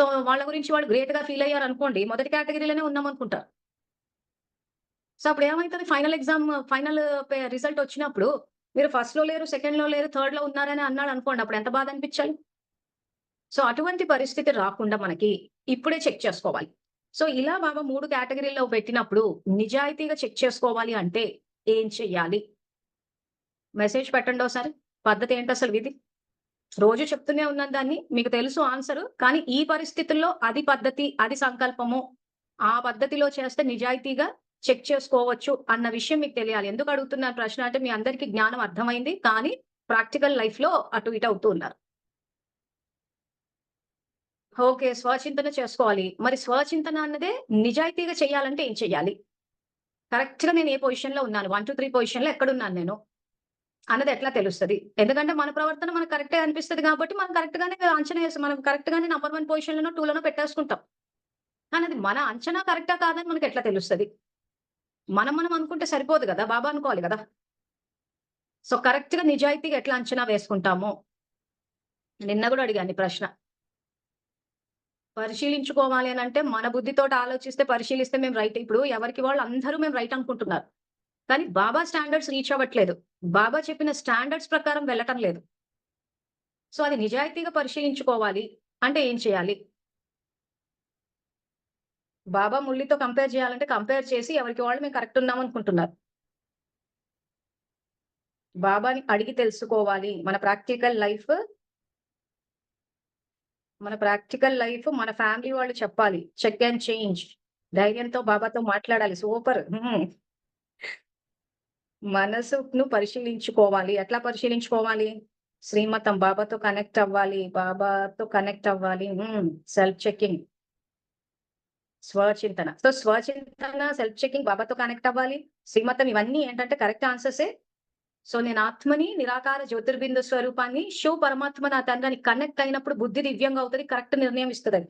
So, వాళ్ళ గురించి వాళ్ళు గ్రేట్‌గా ఫీల్ అయ్యారనుకోండి, మొదటి కేటగరీలోనే ఉన్నామనుకుంటారు. సో, అప్పుడేమైతది ఫైనల్ రిజల్ట్ వచ్చినప్పుడు మీరు ఫస్ట్‌లో లేరు, సెకండ్‌లో లేరు, థర్డ్‌లో ఉన్నారని అన్నాడనుకోండి. అప్పుడు ఎంత బాధ అనిపించాలి? సో, అటువంటి పరిస్థితి రాకుండా మనకి ఇప్పుడే చెక్ చేసుకోవాలి. సో, ఇలా బాగా 3 కేటగరీల్లో పెట్టినప్పుడు నిజాయితీగా చెక్ చేసుకోవాలి అంటే ఏం చెయ్యాలి? మెసేజ్ పెట్టండోసారి. పద్ధతేంటసలు ఇది? రోజు చెప్తూనే ఉన్నాను దాన్ని. మీకు తెలుసు ఆన్సరు. కానీ ఈ పరిస్థితుల్లో అది పద్ధతి, అది సంకల్పము. ఆ పద్ధతిలో చేస్తే నిజాయితీగా చెక్ చేసుకోవచ్చు అన్న విషయం మీకు తెలియాలి. ఎందుకు అడుగుతున్నాను ప్రశ్న అంటే మీ అందరికి జ్ఞానం అర్థమైంది. కానీ ప్రాక్టికల్ లైఫ్‌లో అటు ఇటు అవుతూ ఉన్నారు. ఓకే. స్వచింతన చేసుకోవాలి. మరి స్వచింతన అన్నదే నిజాయితీగా చేయాలంటే ఏం చేయాలి? కరెక్ట్‌గా నేను ఏ పొజిషన్‌లో ఉన్నాను? 1, 2, 3 పొజిషన్‌లో ఎక్కడున్నాను నేను? అన్నది ఎట్లా తెలుస్తది? ఎందుకంటే మన ప్రవర్తన మనకు కరెక్టే అనిపిస్తది కాబట్టి మనం కరెక్ట్‌గానే అంచనా ఏసి మనం కరెక్ట్‌గానే నంబర్ 1 పొజిషన్‌లోనో, 2లోనో పెట్టేసుకుంటాం. కానీ అది మన అంచనా కరెక్టా కాదని మనకెట్లా తెలుస్తది? మనం అనుకుంటే సరిపోదు గదా! బాబా అనుకోవాలి గదా! సో, కరెక్ట్‌గా నిజాయితీగా ఎట్లా అంచనా వేసుకుంటాము? నిన్న గూడా అడిగాను ఈ ప్రశ్న. పరిశీలించుకోవాలి అనంటే మన బుద్ధితోటి ఆలోచిస్తే, పరిశీలిస్తే మేము రైట్. ఇప్పుడు ఎవరికి వాళ్ళు అందరూ మేము రైట్ అనుకుంటున్నారు. కానీ బాబా స్టాండర్డ్స్ రీచ్ అవ్వట్లేదు. బాబా చెప్పిన స్టాండర్డ్స్ ప్రకారం వెళ్ళటం లేదు. సో, అది నిజాయితీగా పరిశీలించుకోవాలి అంటే ఏం చేయాలి? బాబా మురళితో కంపేర్ చేయాలంటే కంపేర్ చేసి ఎవరికి వాళ్ళు మేము కరెక్ట్ ఉన్నామనుకుంటున్నారు. బాబాని అడిగి తెలుసుకోవాలి. మన ఫ్యామిలీ వాళ్ళు చెప్పాలి. Check and change. ధైర్యంతో బాబాతో మాట్లాడాలి. సూపర్. మనసును పరిశీలించుకోవాలి. ఎట్లా పరిశీలించుకోవాలి? శ్రీమతం బాబాతో కనెక్ట్ అవ్వాలి. బాబాతో కనెక్ట్ అవ్వాలి. Self checking. స్వచింతన. సో, స్వచింతన, సెల్ఫ్ చెకింగ్, బాబాతో కనెక్ట్ అవ్వాలి. శ్రీమతం ఇవన్నీ ఏంటంటే కరెక్ట్ ఆన్సర్సే. సో, నేను ఆత్మని, నిరాకార జ్యోతిర్బిందు స్వరూపాన్ని, పరమాత్మ నా తండ్రి అని కనెక్ట్ అయినప్పుడు బుద్ధి దివ్యంగా అవుతది. కరెక్ట్ నిర్ణయం ఇస్తదది.